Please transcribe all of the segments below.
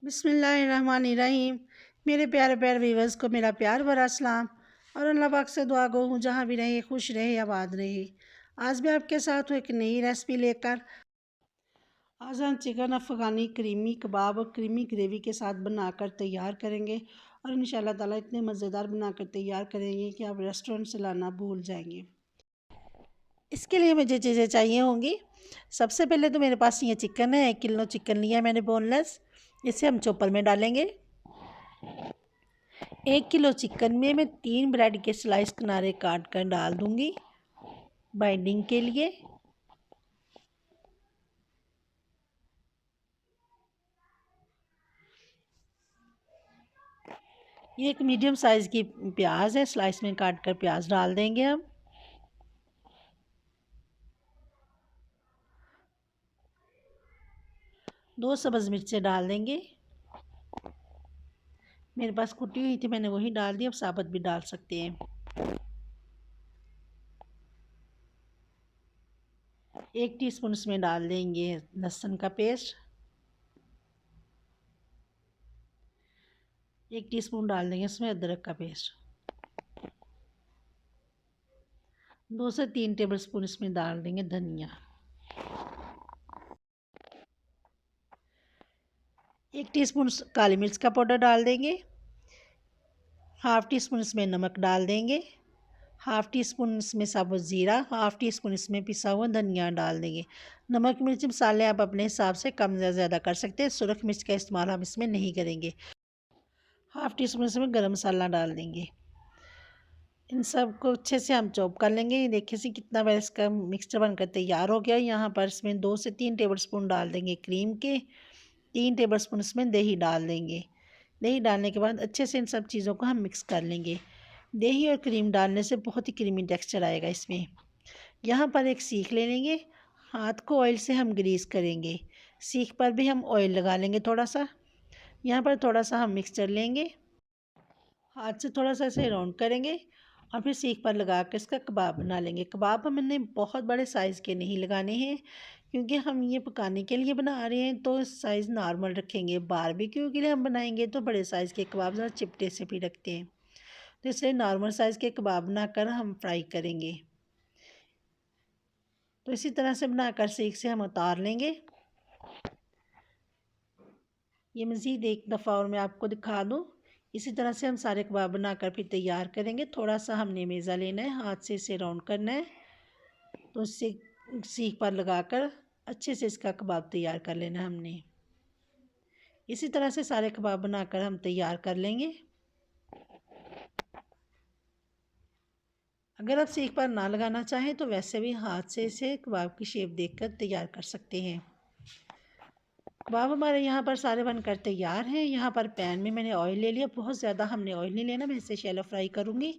बिस्मिल्लाहिर्रहमानिर्रहीम। मेरे प्यारे प्यारे व्यूवर्स को मेरा प्यार भरा सलाम और अल्लाह पाक से दुआ गो हूँ जहाँ भी रहे खुश रहे आबाद रहे। आज भी आपके साथ हूँ एक नई रेसिपी लेकर। आज हम चिकन अफ़गानी क्रीमी कबाब और क्रीमी ग्रेवी के साथ बनाकर तैयार करेंगे और इंशाल्लाह ताला इतने मज़ेदार बनाकर तैयार करेंगे कि आप रेस्टोरेंट से लाना भूल जाएंगे। इसके लिए मुझे चीज़ें चाहिए होंगी। सबसे पहले तो मेरे पास ये चिकन है, 1 किलो चिकन लिया है मैंने बोनलेस। इसे हम चॉपर में डालेंगे। 1 किलो चिकन में मैं 3 ब्रेड के स्लाइस किनारे काट कर डाल दूंगी बाइंडिंग के लिए। ये एक मीडियम साइज़ की प्याज है, स्लाइस में काट कर प्याज डाल देंगे हम। दो सब्ज़ मिर्चें डाल देंगे। मेरे पास कुटी हुई थी, मैंने वही डाल दी, अब साबुत भी डाल सकते हैं। 1 टीस्पून इसमें डाल देंगे लहसुन का पेस्ट। 1 टीस्पून डाल देंगे इसमें अदरक का पेस्ट। 2 से 3 टेबलस्पून इसमें डाल देंगे धनिया। 1 टीस्पून काली मिर्च का पाउडर डाल देंगे। हाफ़ टी स्पून इसमें नमक डाल देंगे। हाफ़ टी स्पून इसमें साबुत ज़ीरा, हाफ़ टी स्पून इसमें पिसा हुआ धनिया डाल देंगे। नमक मिर्च मसाले आप अपने हिसाब से कम या ज़्यादा कर सकते हैं। सुरख मिर्च का इस्तेमाल हम इसमें नहीं करेंगे। हाफ़ टी स्पून इसमें गरम मसाला डाल देंगे। इन सब को अच्छे से हम चॉप कर लेंगे। ये देखिए सी कितना बार इसका मिक्सचर बनकर तैयार हो गया। यहाँ पर इसमें 2 से 3 टेबलस्पून डाल देंगे क्रीम के। 3 टेबलस्पून इसमें दही डाल देंगे। दही डालने के बाद अच्छे से इन सब चीज़ों को हम मिक्स कर लेंगे। दही और क्रीम डालने से बहुत ही क्रीमी टेक्सचर आएगा इसमें। यहाँ पर एक सीख ले लेंगे। हाथ को ऑयल से हम ग्रीस करेंगे। सीख पर भी हम ऑयल लगा लेंगे थोड़ा सा। यहाँ पर थोड़ा सा हम मिक्सचर लेंगे, हाथ से थोड़ा सा इसे राउंड करेंगे और फिर सीख पर लगा कर इसका कबाब बना लेंगे। कबाब हमने बहुत बड़े साइज़ के नहीं लगाने हैं, क्योंकि हम ये पकाने के लिए बना रहे हैं तो साइज़ नॉर्मल रखेंगे। बारबेक्यू के लिए हम बनाएंगे तो बड़े साइज़ के कबाब ज़रा चिपटे से भी रखते हैं, तो इसलिए नॉर्मल साइज़ के कबाब बनाकर हम फ्राई करेंगे। तो इसी तरह से बनाकर सीख से हम उतार लेंगे। ये मज़ीद एक दफ़ा और मैं आपको दिखा दूँ। इसी तरह से हम सारे कबाब बनाकर फिर तैयार करेंगे। थोड़ा सा हमने मेज़ा लेना है, हाथ से इसे राउंड करना है, तो इससे सीख पर लगाकर अच्छे से इसका कबाब तैयार कर लेना है हमने। इसी तरह से सारे कबाब बनाकर हम तैयार कर लेंगे। अगर आप सीख पर ना लगाना चाहें तो वैसे भी हाथ से इसे कबाब की शेप देखकर तैयार कर सकते हैं। कबाब हमारे यहाँ पर सारे बनकर तैयार हैं। यहाँ पर पैन में मैंने ऑयल ले लिया। बहुत ज़्यादा हमने ऑयल नहीं लेना, मैं इसे शैलो फ्राई करूँगी।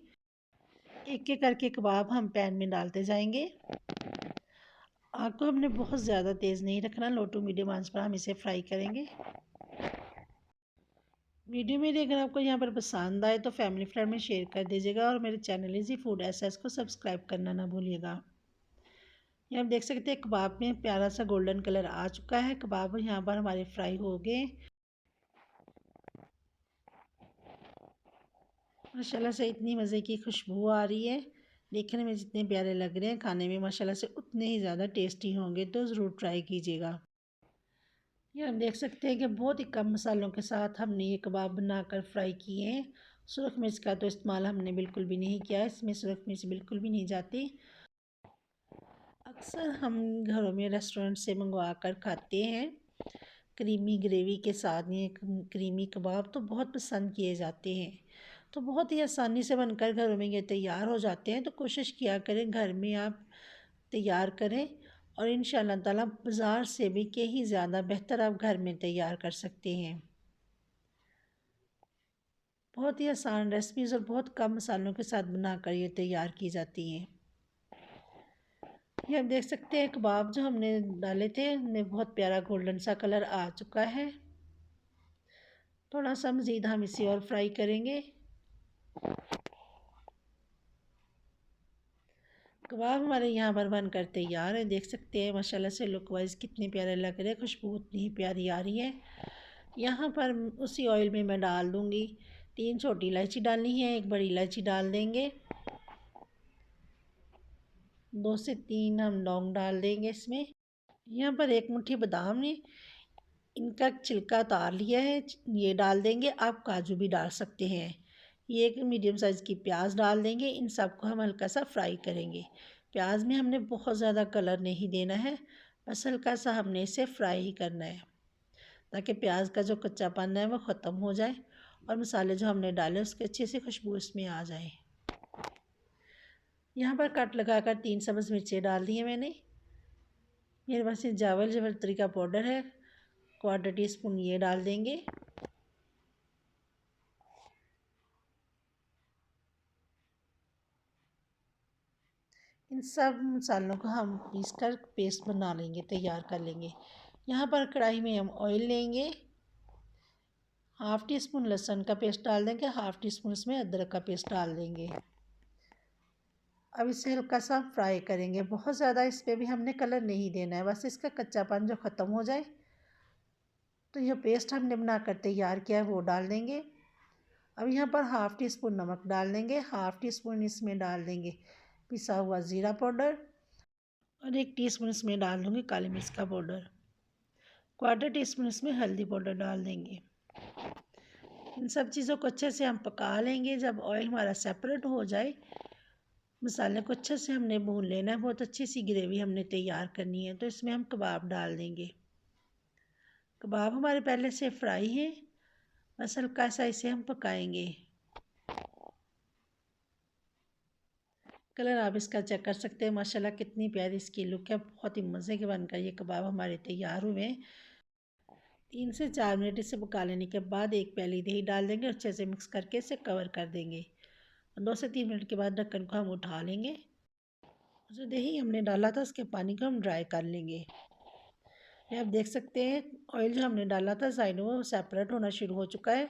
एक एक करके कबाब हम पैन में डालते जाएंगे। आग को हमने बहुत ज़्यादा तेज़ नहीं रखना, लो टू मीडियम आंच पर हम इसे फ्राई करेंगे। वीडियो मेरी अगर आपको यहाँ पर पसंद आए तो फैमिली फ्रेंड में शेयर कर दीजिएगा और मेरे चैनल इजी फूड एसेस को सब्सक्राइब करना ना भूलिएगा। ये आप देख सकते हैं कबाब में प्यारा सा गोल्डन कलर आ चुका है। कबाब यहाँ पर हमारे फ्राई हो गए। माशाल्लाह से इतनी मज़े की खुशबू आ रही है। देखने में जितने प्यारे लग रहे हैं, खाने में माशाल्लाह से उतने ही ज़्यादा टेस्टी होंगे, तो ज़रूर ट्राई कीजिएगा। ये हम देख सकते हैं कि बहुत ही कम मसालों के साथ हमने ये कबाब बनाकर फ्राई किए हैं। सुरख मिर्च का तो इस्तेमाल हमने बिल्कुल भी नहीं किया है, इसमें सुरख मिर्च बिल्कुल भी नहीं जाती। अक्सर हम घरों में रेस्टोरेंट से मंगवा कर खाते हैं। क्रीमी ग्रेवी के साथ ये क्रीमी कबाब तो बहुत पसंद किए जाते हैं। तो बहुत ही आसानी से बनकर घरों में ये तैयार हो जाते हैं। तो कोशिश किया करें घर में आप तैयार करें और इंशाल्लाह ताला बाज़ार से भी कहीं ज़्यादा बेहतर आप घर में तैयार कर सकते हैं। बहुत ही आसान रेसिपीज़ और बहुत कम मसालों के साथ बनाकर ये तैयार की जाती हैं। ये आप देख सकते हैं कबाब जो हमने डाले थे उनमें बहुत प्यारा गोल्डन सा कलर आ चुका है। थोड़ा सा मज़ीद हम इसे और फ्राई करेंगे। कबाब हमारे यहाँ पर बनकर तैयार है। देख सकते हैं माशाल्लाह से लुक वाइज कितने प्यारे लग रहे हैं, खुशबू उतनी ही प्यारी आ रही है। यहाँ पर उसी ऑयल में मैं डाल दूँगी 3 छोटी इलायची डालनी है, 1 बड़ी इलायची डाल देंगे, 2 से 3 हम लौंग डाल देंगे इसमें। यहाँ पर 1 मुट्ठी बादाम ने इनका छिलका उतार लिया है, ये डाल देंगे। आप काजू भी डाल सकते हैं। ये एक मीडियम साइज़ की प्याज डाल देंगे। इन सबको हम हल्का सा फ्राई करेंगे। प्याज में हमने बहुत ज़्यादा कलर नहीं देना है, बस हल्का सा हमने इसे फ्राई ही करना है, ताकि प्याज का जो कच्चापन है वो ख़त्म हो जाए और मसाले जो हमने डाले उसकी अच्छी सी खुशबू इसमें आ जाए। यहाँ पर कट लगाकर 3 सब्ज़ मिर्चें डाल दी हैं मैंने। मेरे पास ये जावल जावित्री का पाउडर है, 1/4 टीस्पून ये डाल देंगे। इन सब मसालों को हम पीस कर पेस्ट बना लेंगे, तैयार कर लेंगे। यहाँ पर कढ़ाई में हम ऑयल लेंगे, 1/2 टीस्पून लहसुन का पेस्ट डाल देंगे, 1/2 टीस्पून इसमें अदरक का पेस्ट डाल देंगे। अब इसे हल्का सा फ्राई करेंगे, बहुत ज़्यादा इस पर भी हमने कलर नहीं देना है, बस इसका कच्चापन जो ख़त्म हो जाए तो ये पेस्ट हमने बनाकर तैयार किया है वो डाल देंगे। अब यहाँ पर 1/2 टीस्पून नमक डाल देंगे, 1/2 टीस्पून इसमें डाल देंगे पिसा हुआ ज़ीरा पाउडर और 1 टीस्पून इसमें डाल दूँगी काली मिर्च का पाउडर, 1/4 टीस्पून इसमें हल्दी पाउडर डाल देंगे। इन सब चीज़ों को अच्छे से हम पका लेंगे। जब ऑयल हमारा सेपरेट हो जाए, मसाले को अच्छे से हमने भून लेना है, बहुत अच्छी सी ग्रेवी हमने तैयार करनी है। तो इसमें हम कबाब डाल देंगे। कबाब हमारे पहले से फ्राई हैं, बस हल्का सा इसे हम पकाएंगे। कलर आप इसका चेक कर सकते हैं, माशाल्लाह कितनी प्यारी इसकी लुक है। बहुत ही मज़े के बनकर ये कबाब हमारे तैयार हुए हैं। 3 से 4 मिनट इसे पका लेने के बाद 1 प्याली दही डाल देंगे, अच्छे से मिक्स करके इसे कवर कर देंगे। 2 से 3 मिनट के बाद ढक्कन को हम उठा लेंगे। जो दही हमने डाला था उसके पानी को हम ड्राई कर लेंगे। ये आप देख सकते हैं ऑयल जो हमने डाला था साइड में वो सेपरेट होना शुरू हो चुका है।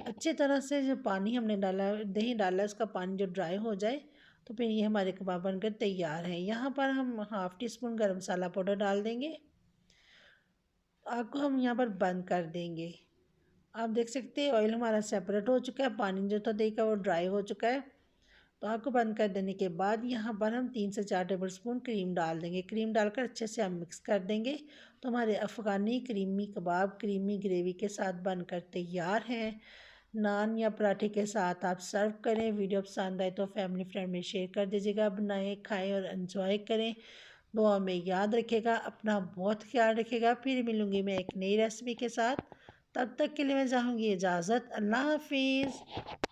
अच्छी तरह से जो पानी हमने डाला, दही डाला, उसका पानी जो ड्राई हो जाए तो फिर ये हमारे कबाब बनकर तैयार हैं। यहाँ पर हम 1/2 टीस्पून गरम मसाला पाउडर डाल देंगे। आग को हम यहाँ पर बंद कर देंगे। आप देख सकते हैं ऑयल हमारा सेपरेट हो चुका है, पानी जो था दही का वो ड्राई हो चुका है। तो आग को बंद कर देने के बाद यहाँ पर हम 3 से 4 टेबल स्पून क्रीम डाल देंगे। क्रीम डालकर अच्छे से हम मिक्स कर देंगे। तो हमारे अफ़गानी क्रीमी कबाब क्रीमी ग्रेवी के साथ बनकर तैयार हैं। नान या पराठे के साथ आप सर्व करें। वीडियो पसंद आए तो फैमिली फ्रेंड में शेयर कर दीजिएगा। बनाएं, खाएं और एंजॉय करें। दुआ में याद रखिएगा, अपना बहुत ख्याल रखिएगा। फिर मिलूँगी मैं एक नई रेसिपी के साथ। तब तक के लिए मैं चाहूँगी इजाज़त। अल्लाह हाफिज़।